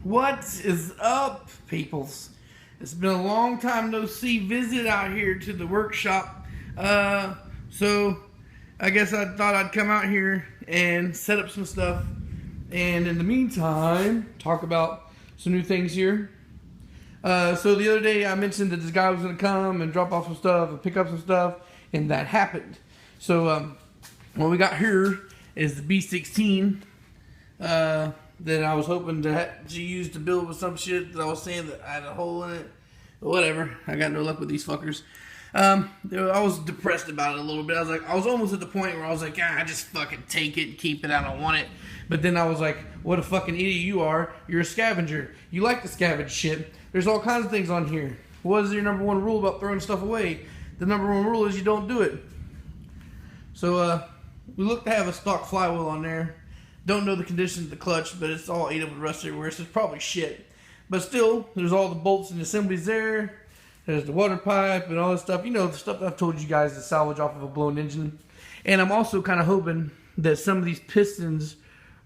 What is up, peoples? It's been a long time no see visit out here to the workshop. So I guess I thought I'd come out here and set up some stuff. And in the meantime, talk about some new things here. So the other day I mentioned that this guy was going to come and drop off some stuff and pick up some stuff. And that happened. So what we got here is the B16. That I was hoping to use to build with some shit that I was saying that I had a hole in it. But whatever. I got no luck with these fuckers. I was depressed about it a little bit. I was almost at the point where I was like, I just fucking take it and keep it. I don't want it. But then I was like, what a fucking idiot you are. You're a scavenger. You like to scavenge shit. There's all kinds of things on here. What is your number one rule about throwing stuff away? The number one rule is you don't do it. So, we look to have a stock flywheel on there. Don't know the condition of the clutch, but it's all ate up with rust everywhere, so it's probably shit. But still, there's all the bolts and assemblies there. There's the water pipe and all this stuff. You know, the stuff that I've told you guys to salvage off of a blown engine. And I'm also kind of hoping that some of these pistons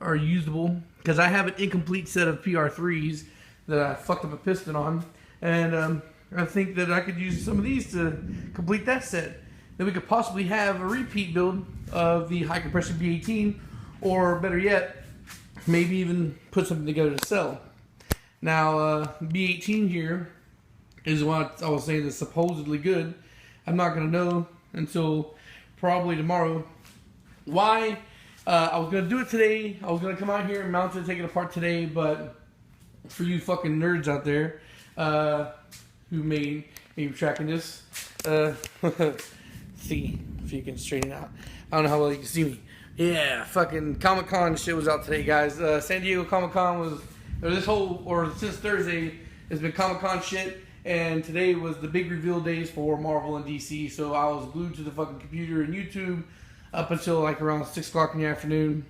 are usable, because I have an incomplete set of PR3s that I fucked up a piston on. And I think that I could use some of these to complete that set. Then we could possibly have a repeat build of the high compression B18, or better yet, maybe even put something together to sell. Now, B18 here is what I was saying is supposedly good. I'm not going to know until probably tomorrow. Why? I was going to do it today. I was going to come out here and mount it, take it apart today, but for you fucking nerds out there who may be tracking this, see if you can straighten it out. I don't know how well you can see me. Yeah, fucking Comic-Con shit was out today, guys. San Diego Comic-Con was, since Thursday, has been Comic-Con shit, and today was the big reveal days for Marvel and DC, so I was glued to the fucking computer and YouTube up until like around 6 o'clock in the afternoon,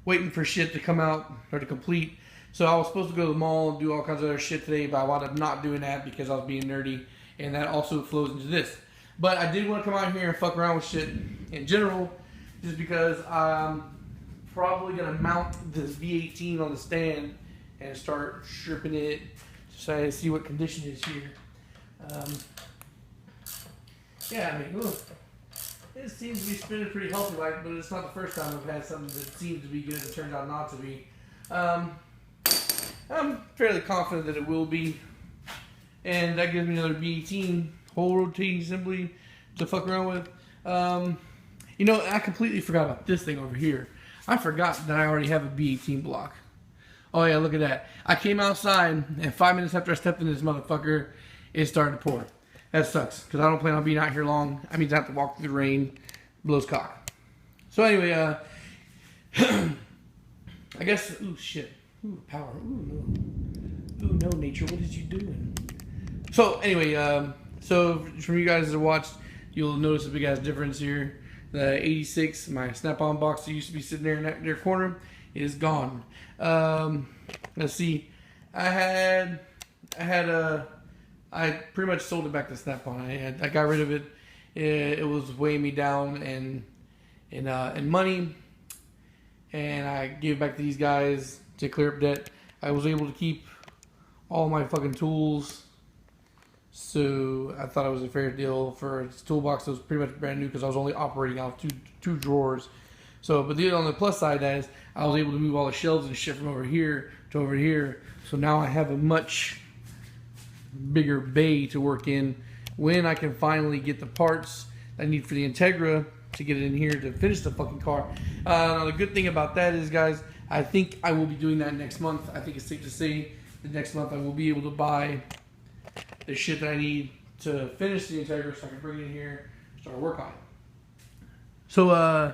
waiting for shit to come out, or to complete. So I was supposed to go to the mall and do all kinds of other shit today, but I wound up not doing that because I was being nerdy, and that also flows into this. But I did want to come out here and fuck around with shit in general, just because I'm probably going to mount this V18 on the stand and start stripping it to see what condition it is here. Yeah, I mean, look, it seems to be spinning pretty healthy like, but it's not the first time I've had something that seems to be good and turns out not to be. I'm fairly confident that it will be, and that gives me another V18 whole rotating assembly to fuck around with. You know, I completely forgot about this thing over here. I forgot that I already have a B18 block. Oh yeah, look at that. I came outside, and 5 minutes after I stepped in this motherfucker, it started to pour. That sucks, because I don't plan on being out here long. I mean, I have to walk through the rain, blows cock. So anyway, I guess, ooh, shit. Ooh, power. Ooh, no. Ooh, no, nature, what is you doing? So anyway, so from you guys that watched, you'll notice a big ass difference here. The 86, my snap-on box that used to be sitting there in that their corner, is gone. Let's see. I pretty much sold it back to Snap-on. I got rid of it. It was weighing me down in money, and I gave it back to these guys to clear up debt. I was able to keep all my fucking tools. So I thought it was a fair deal for its toolbox that was pretty much brand new, because I was only operating out of two drawers. So, but on the plus side, that is, I was able to move all the shelves and shit from over here to over here. So now I have a much bigger bay to work in when I can finally get the parts I need for the Integra to get it in here to finish the fucking car. Now the good thing about that is, guys, I think I will be doing that next month. I think it's safe to say that next month I will be able to buy the shit that I need to finish the Integra so I can bring it in here and start work on it. So,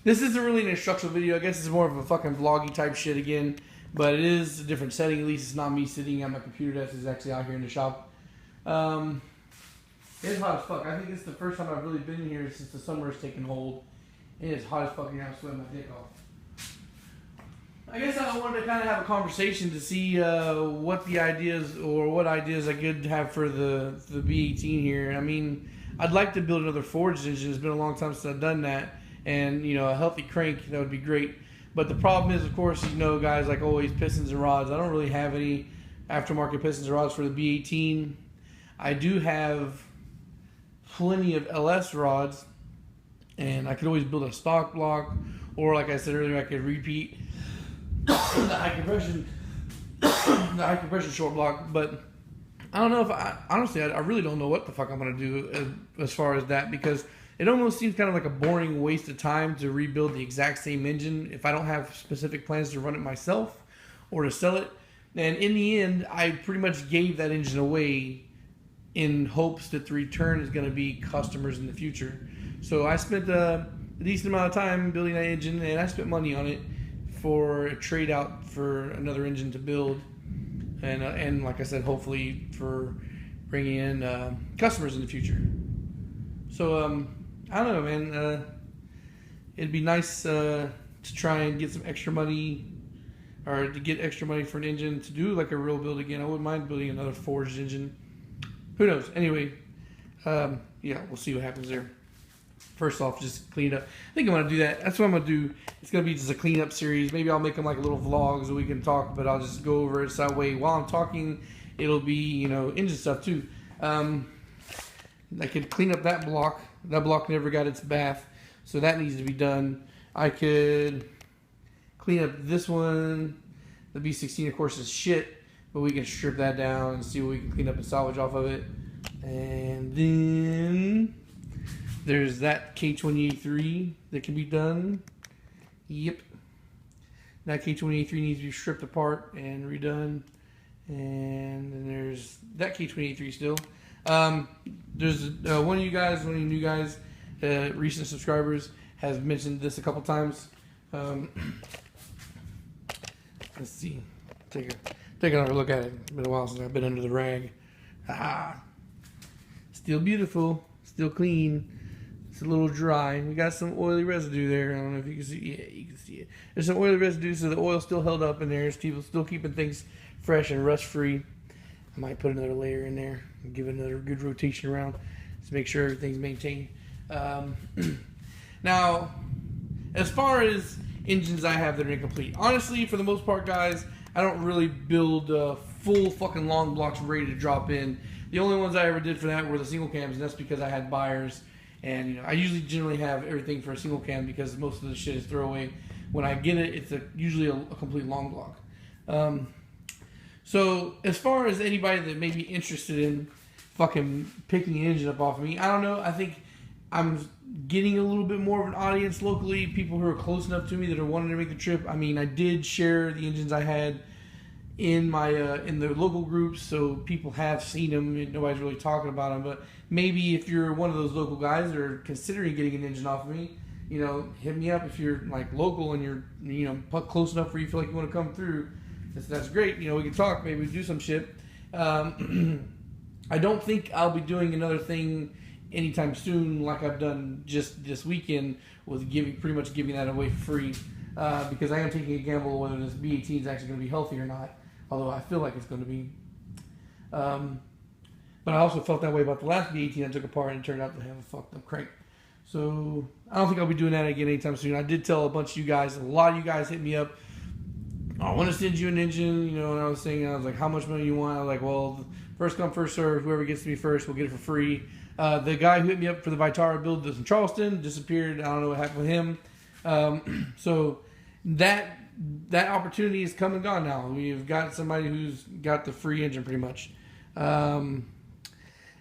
this isn't really an instructional video. I guess it's more of a fucking vloggy type shit again. But it is a different setting. At least it's not me sitting at my computer desk. It's actually out here in the shop. It's hot as fuck. I think it's the first time I've really been here since the summer has taken hold. It is hot as fuck and I'm sweating my dick off. I guess I wanted to kind of have a conversation to see what the ideas, or what ideas I could have for the B18 here. I mean, I'd like to build another forged engine. It's been a long time since I've done that. And, you know, a healthy crank, that would be great. But the problem is, of course, you know, guys, like always, pistons and rods. I don't really have any aftermarket pistons and rods for the B18. I do have plenty of LS rods, and I could always build a stock block, or like I said earlier, I could repeat the high compression short block. But I don't know if honestly, I really don't know what the fuck I'm gonna do as far as that, because it almost seems kind of like a boring waste of time to rebuild the exact same engine if I don't have specific plans to run it myself or to sell it. And in the end, I pretty much gave that engine away in hopes that the return is going to be customers in the future. So I spent a decent amount of time building that engine, and I spent money on it for a trade out for another engine to build, and like I said, hopefully for bringing in customers in the future. So I don't know, man. It'd be nice to try and get some extra money, or to get extra money for an engine to do like a real build again. I wouldn't mind building another forged engine. Who knows? Anyway, yeah, we'll see what happens there. First off, just clean it up. I think I'm going to do that. That's what I'm going to do. It's going to be just a cleanup series. Maybe I'll make them like little vlogs so we can talk, but I'll just go over it so that way while I'm talking, it'll be, you know, engine stuff too. I could clean up that block. That block never got its bath, so that needs to be done. I could clean up this one. The B16, of course, is shit, but we can strip that down and see what we can clean up and salvage off of it. And then there's that K20A3 that can be done. Yep. That K20A3 needs to be stripped apart and redone. And then there's that K20A3 still. There's one of you new guys, recent subscribers, has mentioned this a couple times. Let's see. Take another look at it. It's been a while since I've been under the rag. Still beautiful. Still clean. It's a little dry. We got some oily residue there. I don't know if you can see. Yeah, you can see it. There's some oily residue, so the oil's still held up in there. Still keeping things fresh and rust-free. I might put another layer in there and give it another good rotation around to make sure everything's maintained. Now, as far as engines I have that are incomplete, honestly, for the most part, guys, I don't really build full fucking long blocks ready to drop in. The only ones I ever did for that were the single cams, and that's because I had buyers. And, you know, I usually generally have everything for a single cam because most of the shit is throwaway. When I get it, it's usually a complete long block. So as far as anybody that may be interested in fucking picking the engine up off of me, I don't know. I think I'm getting a little bit more of an audience locally, people who are close enough to me that are wanting to make the trip. I mean, I did share the engines I had in my in the local groups, so people have seen them and nobody's really talking about them. But maybe if you're one of those local guys that are considering getting an engine off of me, you know, hit me up if you're like local and you're, you know, close enough where you feel like you want to come through. That's great. You know, we can talk. Maybe we do some shit. I don't think I'll be doing another thing anytime soon, like I've done just this weekend with pretty much giving that away for free, because I am taking a gamble whether this B18 is actually going to be healthy or not. Although I feel like it's going to be. But I also felt that way about the last B18 I took apart and it turned out to have a fucked up crank. So I don't think I'll be doing that again anytime soon. I did tell a bunch of you guys, a lot of you guys hit me up. I want to send you an engine, you know, and I was like, how much money you want? I was like, well, first come, first serve. Whoever gets to me first will get it for free. The guy who hit me up for the Vitara build this in Charleston disappeared. I don't know what happened with him. So that opportunity is come and gone now. We've got somebody who's got the free engine pretty much.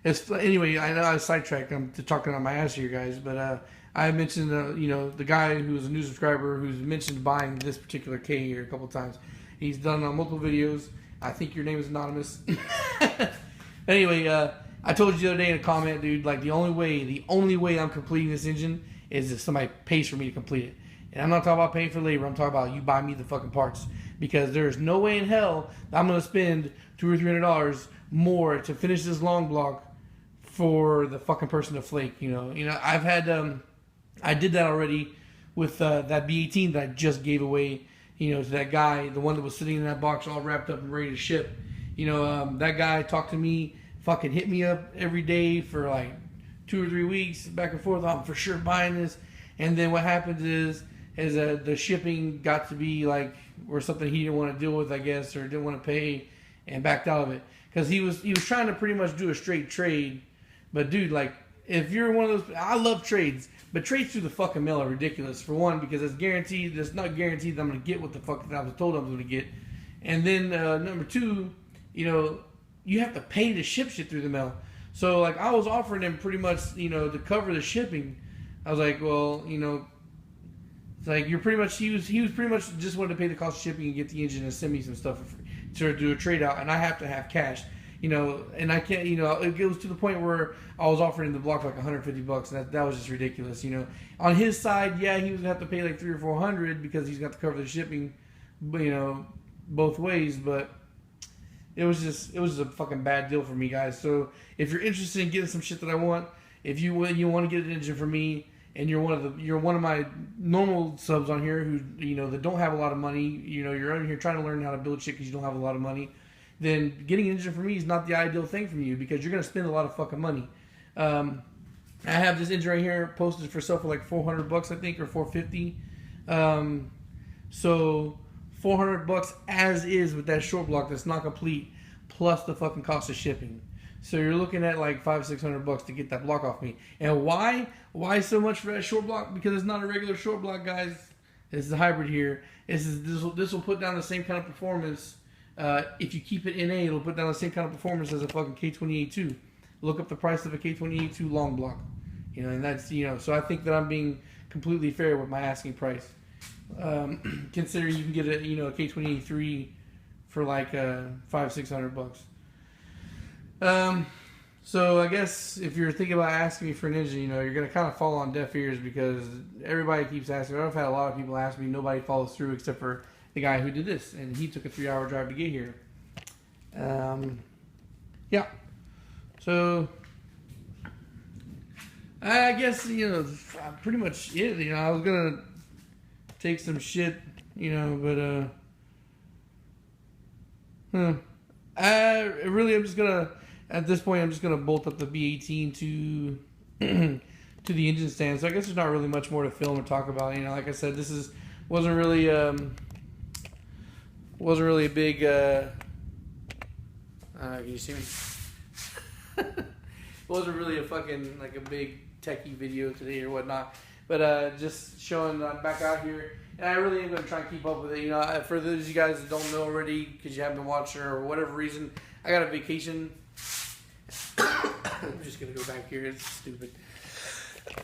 Anyway, I know I was sidetracked. I'm talking on my ass here, guys, but I mentioned, you know, the guy who's a new subscriber who's mentioned buying this particular K here a couple times. He's done multiple videos. I think your name is anonymous. Anyway, I told you the other day in a comment, dude, like the only way I'm completing this engine is if somebody pays for me to complete it. And I'm not talking about paying for labor. I'm talking about you buy me the fucking parts, because there's no way in hell that I'm going to spend $200 or $300 more to finish this long block for the fucking person to flake. You know, I've had I did that already with that B18 that I just gave away, you know, to that guy, the one that was sitting in that box all wrapped up and ready to ship. You know, that guy talked to me, fucking hit me up every day for like 2 or 3 weeks, back and forth. I'm for sure buying this. And then what happens is the shipping got to be like or something he didn't want to deal with, I guess, or didn't want to pay, and backed out of it because he was trying to pretty much do a straight trade. But dude, like if you're one of those, I love trades, but trades through the fucking mail are ridiculous. For one, because it's guaranteed. It's not guaranteed that I'm gonna get what the fuck that I was told I was gonna get. And then number two, you have to pay to ship shit through the mail. So like I was offering him pretty much, to cover the shipping. I was like, well, it's like you're pretty much he was pretty much just wanted to pay the cost of shipping and get the engine and send me some stuff to do a trade out, and I have to have cash. And I can't, it was to the point where I was offering him the block like $150, and that was just ridiculous. On his side, yeah, he was gonna have to pay like $300 or $400 because he's got to cover the shipping, both ways. But it was just a fucking bad deal for me, guys. So if you're interested in getting some shit that I want, if you want to get an engine from me, and you're one of my normal subs on here who that don't have a lot of money, you're on here trying to learn how to build shit because you don't have a lot of money, then getting an engine from me is not the ideal thing for you because you're gonna spend a lot of fucking money. I have this engine right here posted for sale for like $400, I think, or $450. So $400 as is with that short block that's not complete, plus the fucking cost of shipping. So you're looking at like $500-600 to get that block off me. And why so much for that short block? Because it's not a regular short block, guys. This is a hybrid here. This will put down the same kind of performance. If you keep it NA, it'll put down the same kind of performance as a fucking K28-2. Look up the price of a K28-2 long block. And that's So I think that I'm being completely fair with my asking price. Consider you can get a a K28-3 for like $500-600. So I guess if you're thinking about asking me for an engine, you're going to kind of fall on deaf ears because everybody keeps asking. I've had a lot of people ask me. Nobody follows through except for the guy who did this, and he took a 3-hour drive to get here. Yeah. So I guess pretty much it. I was gonna take some shit, but I'm just gonna. At this point, I'm just going to bolt up the B18 to the engine stand. So I guess there's not really much more to film or talk about. Like I said, this wasn't really a big. Can you see me? It wasn't really a fucking like a big techie video today or whatnot. But just showing I'm back out here, and I really am going to try and keep up with it. For those of you guys that don't know already, because you haven't been watching or whatever reason, I got a vacation. I'm just gonna go back here. It's stupid.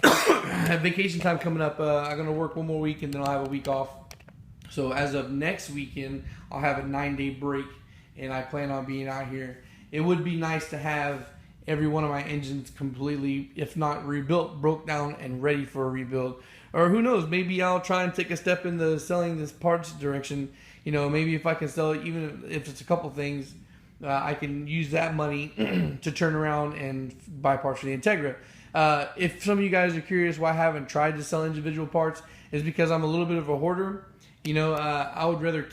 I have vacation time coming up. I'm gonna work one more week and then I'll have a week off. So as of next weekend, I'll have a 9-day break, and I plan on being out here. It would be nice to have every one of my engines completely, if not rebuilt, broke down and ready for a rebuild. Or who knows? Maybe I'll try and take a step in the selling this parts direction. Maybe if I can sell it, even if it's a couple things. I can use that money to turn around and buy parts for the Integra. If some of you guys are curious why I haven't tried to sell individual parts, is because I'm a little bit of a hoarder. I would rather,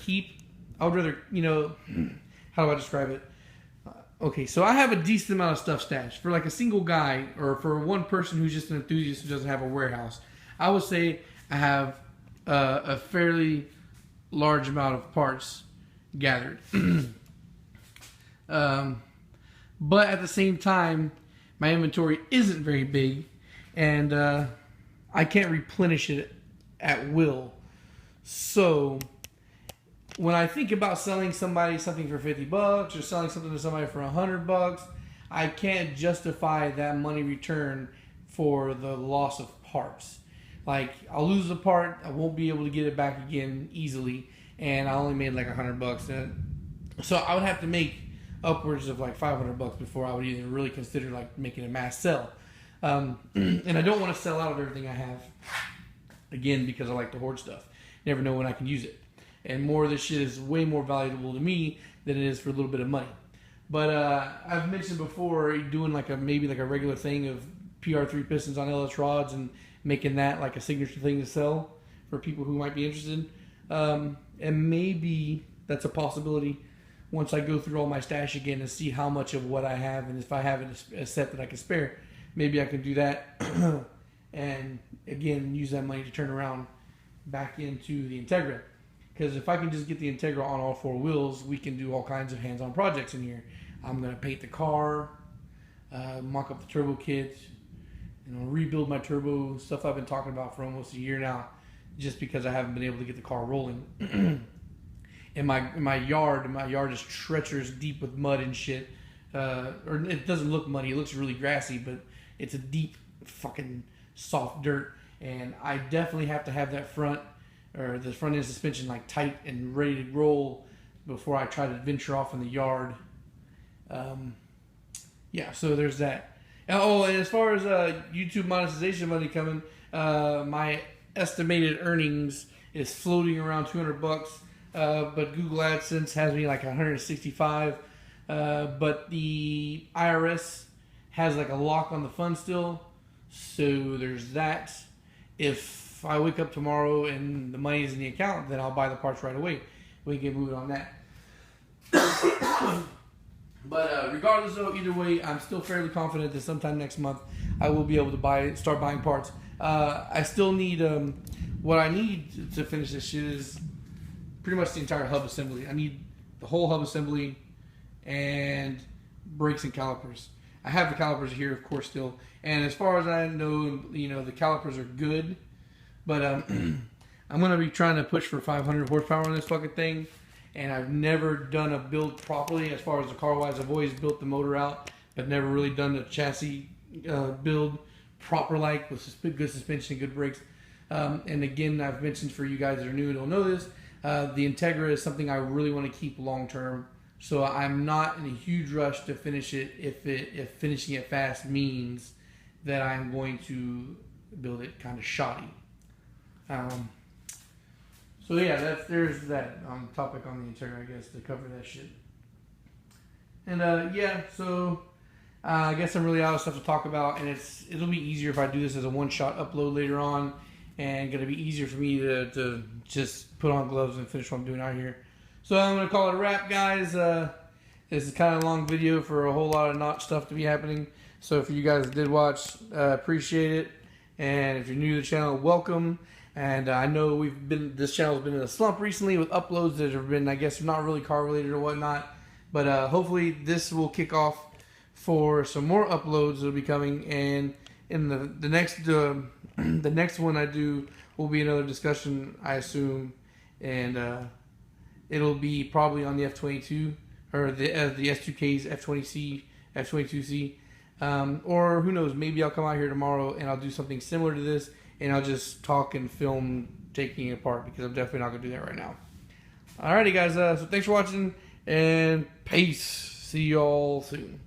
how do I describe it? Okay, so I have a decent amount of stuff stashed. For like a single guy, or for one person who's just an enthusiast who doesn't have a warehouse, I would say I have a fairly large amount of parts gathered. But at the same time, my inventory isn't very big, and I can't replenish it at will. So when I think about selling somebody something for $50 or selling something to somebody for $100, I can't justify that money return for the loss of parts. Like, I'll lose the part, I won't be able to get it back again easily, and I only made like $100. So I would have to make upwards of like $500 before I would even really consider like making a mass sell. And I don't want to sell out of everything I have, again, because I like to hoard stuff. Never know when I can use it. And more of this shit is way more valuable to me than it is for a little bit of money. But I've mentioned before doing like maybe like a regular thing of PR3 pistons on LS rods and making that like a signature thing to sell for people who might be interested. And maybe that's a possibility once I go through all my stash again and see how much of what I have, and if I have a set that I can spare, maybe I can do that and again use that money to turn around, back into the Integra. Because if I can just get the Integra on all 4 wheels, we can do all kinds of hands-on projects in here. I'm going to paint the car, mock up the turbo kit, rebuild my turbo, stuff I've been talking about for almost a year now, just because I haven't been able to get the car rolling. In my yard is treacherous deep with mud and shit. Or it doesn't look muddy, it looks really grassy, but it's a deep fucking soft dirt. And I definitely have to have that front end suspension like tight and ready to roll before I try to venture off in the yard. Yeah, so there's that. Oh, and as far as YouTube monetization money coming, my estimated earnings is floating around $200, but Google AdSense has me like 165. But the IRS has like a lock on the fund still, so there's that. If I wake up tomorrow and the money is in the account, then I'll buy the parts right away. We can get moving on that. But regardless, though, either way, I'm still fairly confident that sometime next month I will be able to start buying parts. I still need what I need to finish this shit is pretty much the entire hub assembly. I need the whole hub assembly and brakes and calipers. I have the calipers here, of course, still. And as far as I know, the calipers are good. But I'm going to be trying to push for 500 horsepower on this fucking thing. And I've never done a build properly as far as the car-wise. I've always built the motor out, but never really done the chassis build proper-like with good suspension and good brakes. And again, I've mentioned for you guys that are new and don't know this, the Integra is something I really want to keep long-term. So I'm not in a huge rush to finish it if finishing it fast means that I'm going to build it kind of shoddy. So yeah, there's that topic on the Integra, I guess, to cover that shit. And yeah, so I guess I'm really out of stuff to talk about, and it'll be easier if I do this as a one-shot upload later on, and gonna be easier for me to just put on gloves and finish what I'm doing out here. So I'm gonna call it a wrap, guys. This is kind of a long video for a whole lot of not stuff to be happening. So if you guys did watch, appreciate it. And if you're new to the channel, welcome. And I know this channel's been in a slump recently with uploads that have been, I guess, not really car related or whatnot. But hopefully this will kick off for some more uploads that'll be coming. And in the next one I do will be another discussion, I assume, and it'll be probably on the F22 or the S2K's F20C, F22C. Or who knows, maybe I'll come out here tomorrow and I'll do something similar to this, and I'll just talk and film taking it apart, because I'm definitely not going to do that right now. Alrighty, guys, so thanks for watching, and peace. See y'all soon.